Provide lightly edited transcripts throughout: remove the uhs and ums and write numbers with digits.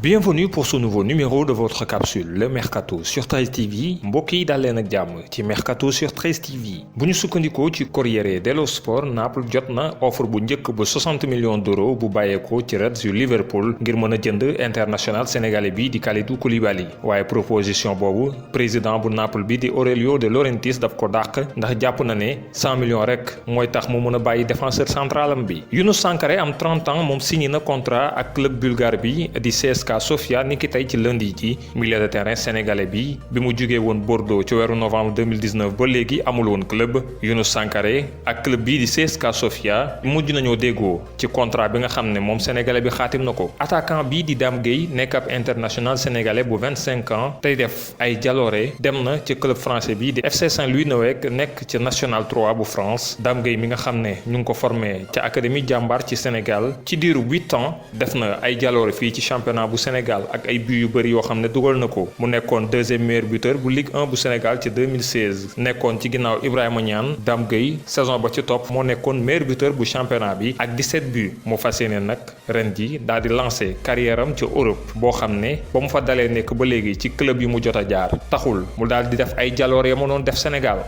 Bienvenue pour ce nouveau numéro de votre capsule le Mercato sur 13 TV mbokk yi dal leen ak jàmm ci Mercato sur 13 TV bu ñu sukkandikoo ci Corriere dello Sport Naples jot na offre bu njëkk bu 60 millions d'euros bu bàyyeekoo ci Reds yu Liverpool ngir mën a jënd international sénégalais bi di Kalidou Koulibaly waaye proposition boobu président bu Naples bi di Aurelio De Laurentiis daf ko dàq ndax jàpp na ne 100 millions rek mooy tax mu mën a bàyyi défenseur centralam bi Younous Sankharé am 30 ans moom signé na contrat ak club bulgare bi di CSKA Sofia niki tey ci lundi ji milieu de terrain sénégalais bi mu jugee woon Bordeaux ci weeru novembre 2019 ba léegi amul woon club Younous Sankharé ak club bii di CSKA Sofia mujj nañoo déggoo ci contrat bi nga xam ne moom sénégalais bi xaatim na ko attaquant bii di Dame Gueye nekk ab international sénégalais bu 25 ans tey def ay jaloore dem na ci club français bii di FC Saint-Louis Newec nekk ci national 3 bu France Dame Gueye mi nga xam ne ñu ngi ko formé ca académie jàmbaar ci Sénégal ci diiru 8 ans def na ay jaloore fii ci championnat bu Sénégal ak ay but yu bëri yoo xam ne dugal na ko mu nekkoon deuxième meilleur buteur bu Ligue 1 bu Sénégal ci 2016 nekkoon ci ginnaaw Ibrahima Niane Dame Gueye saison ba ci topp moo nekkoon meilleur buteur bu championnat bi ak 17 buts mu fas yéene nag ren ji daal di lancé carrière am ci Europe boo xam ne ba mu fa dalee nekk ba léegi ci club yi mu jot a jaar taxul mu daal di def ay jaloor ya mu doon def Sénégal.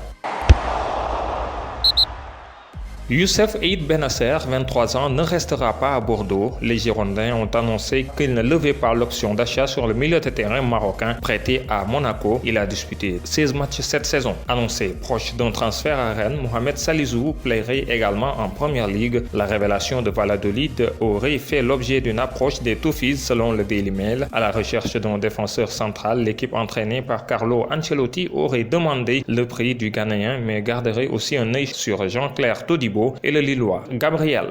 Youssef Eid Bennacer, 23 ans, ne restera pas à Bordeaux. Les Girondins ont annoncé qu'ils ne levaient pas l'option d'achat sur le milieu de terrain marocain prêté à Monaco. Il a disputé 16 matchs cette saison. Annoncé proche d'un transfert à Rennes, Mohamed Salisu plairait également en Première Ligue. La révélation de Valladolid aurait fait l'objet d'une approche des Toffees selon le Daily Mail. À la recherche d'un défenseur central, l'équipe entraînée par Carlo Ancelotti aurait demandé le prix du Ghanéen mais garderait aussi un œil sur Jean-Claire Todibo et le Lillois Gabriel.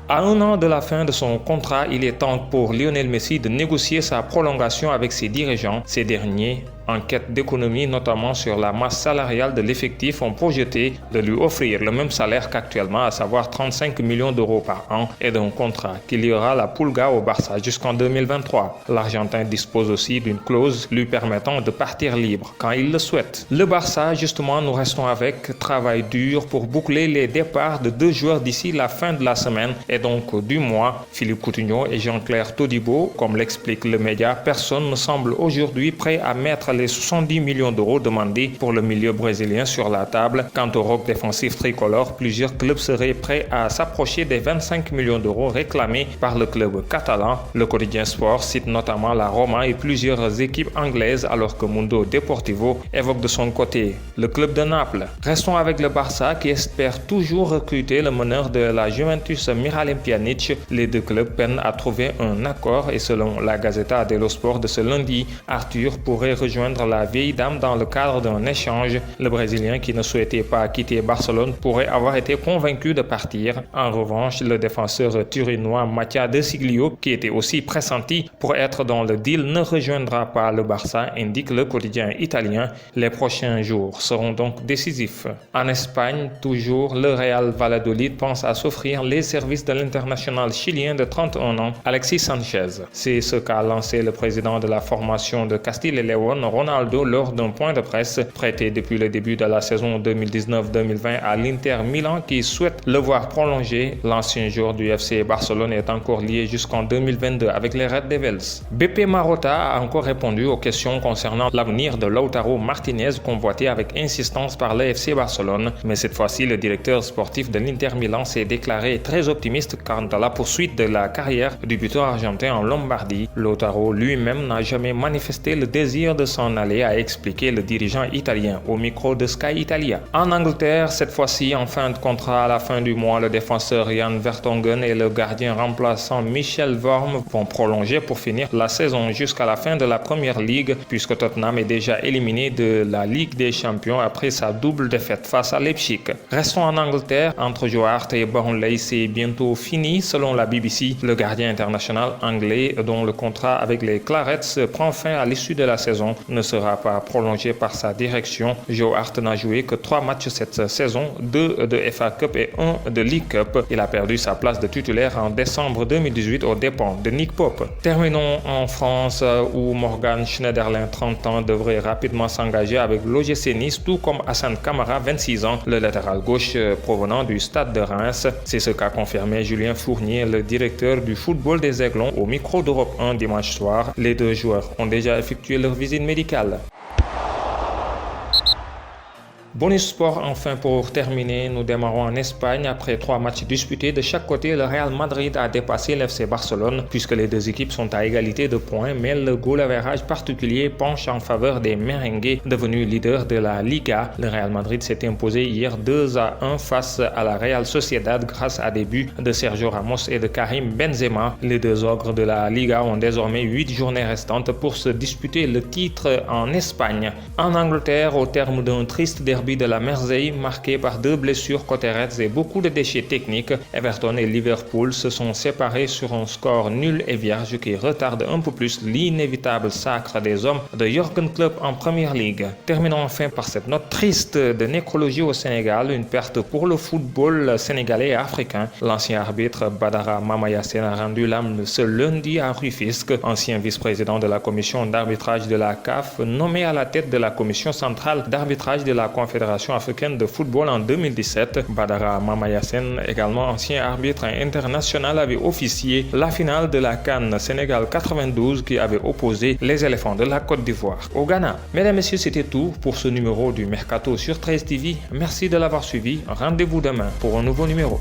À un an de la fin de son contrat, il est temps pour Lionel Messi de négocier sa prolongation avec ses dirigeants. Ces derniers, en quête d'économie, notamment sur la masse salariale de l'effectif, ont projeté de lui offrir le même salaire qu'actuellement, à savoir 35 millions d'euros par an, et d'un contrat qui liera la Pulga au Barça jusqu'en 2023. L'Argentin dispose aussi d'une clause lui permettant de partir libre quand il le souhaite. Le Barça, justement, nous restons avec travail dur pour boucler les départs de 2 joueurs d'ici la fin de la semaine et donc du mois. Philippe Coutinho et Jean-Claire Todibo, comme l'explique le média, personne ne semble aujourd'hui prêt à mettre les 70 millions d'euros demandés pour le milieu brésilien sur la table. Quant au rock défensif tricolore, plusieurs clubs seraient prêts à s'approcher des 25 millions d'euros réclamés par le club catalan. Le quotidien Sport cite notamment la Roma et plusieurs équipes anglaises, alors que Mundo Deportivo évoque de son côté le club de Naples. Restons avec le Barça qui espère toujours recruter le meneur de la Juventus Miralem Pjanic. Les deux clubs peinent à trouver un accord et selon la Gazzetta dello Sport de ce lundi, Arthur pourrait rejoindre la vieille dame dans le cadre d'un échange. Le Brésilien qui ne souhaitait pas quitter Barcelone pourrait avoir été convaincu de partir. En revanche, le défenseur turinois Mattia De Siglio, qui était aussi pressenti pour être dans le deal, ne rejoindra pas le Barça, indique le quotidien italien. Les prochains jours seront donc décisifs. En Espagne, toujours, le Real Valladolid pense à s'offrir les services de l'international chilien de 31 ans, Alexis Sanchez. C'est ce qu'a lancé le président de la formation de Castille et León, Ronaldo, lors d'un point de presse. Prêté depuis le début de la saison 2019-2020 à l'Inter Milan qui souhaite le voir prolonger, l'ancien joueur du FC Barcelone est encore lié jusqu'en 2022 avec les Red Devils. BP Marotta a encore répondu aux questions concernant l'avenir de Lautaro Martinez, convoité avec insistance par le FC Barcelone. Mais cette fois-ci, le directeur sportif de l'Inter Milan s'est déclaré très optimiste quant à la poursuite de la carrière du buteur argentin en Lombardie. Lautaro lui-même n'a jamais manifesté le désir de s'en aller, a expliqué le dirigeant italien au micro de Sky Italia. En Angleterre, cette fois-ci, en fin de contrat à la fin du mois, le défenseur Jan Vertonghen et le gardien remplaçant Michel Vorm vont prolonger pour finir la saison jusqu'à la fin de la Première Ligue, puisque Tottenham est déjà éliminé de la Ligue des Champions après sa double défaite face à Leipzig. Restons en Angleterre, entre Joe Hart et Burnley, c'est bientôt fini selon la BBC. Le gardien international anglais, dont le contrat avec les Clarets prend fin à l'issue de la saison, ne sera pas prolongé par sa direction. Joe Hart n'a joué que 3 matchs cette saison, 2 de FA Cup et 1 de League Cup. Il a perdu sa place de titulaire en décembre 2018 aux dépens de Nick Pope. Terminons en France où Morgan Schneiderlin, 30 ans, devrait rapidement s'engager avec l'OGC Nice, tout comme Hassan Kamara, 26 ans, le latéral gauche provenant du Stade de Reims. C'est ce qu'a confirmé Julien Fournier, le directeur du football des Aiglons, au micro d'Europe 1 dimanche soir. Les 2 joueurs ont déjà effectué leur visite médicale. Bonus sport enfin pour terminer, nous démarrons en Espagne. Après 3 matchs disputés de chaque côté, le Real Madrid a dépassé l'FC Barcelone puisque les 2 équipes sont à égalité de points, mais le goal average particulier penche en faveur des merengues devenus leaders de la Liga. Le Real Madrid s'est imposé hier 2-1 face à la Real Sociedad grâce à des buts de Sergio Ramos et de Karim Benzema. Les 2 ogres de la Liga ont désormais 8 journées restantes pour se disputer le titre en Espagne. En Angleterre, au terme d'un triste derby de la Mersey marqué par 2 blessures côté Reds et beaucoup de déchets techniques, Everton et Liverpool se sont séparés sur un score nul et vierge qui retarde un peu plus l'inévitable sacre des hommes de Jürgen Klopp en Premier League. Terminons enfin par cette note triste de nécrologie au Sénégal, une perte pour le football sénégalais et africain. L'ancien arbitre Badara Mamayassène a rendu l'âme ce lundi à Rufisque, ancien vice-président de la commission d'arbitrage de la CAF, nommé à la tête de la commission centrale d'arbitrage de la Confédération africaine de football en 2017. Badara Mamayassène, également ancien arbitre international, avait officié la finale de la CAN Sénégal 92 qui avait opposé les éléphants de la Côte d'Ivoire au Ghana. Mesdames et messieurs, c'était tout pour ce numéro du Mercato sur 13 TV. Merci de l'avoir suivi. Rendez-vous demain pour un nouveau numéro.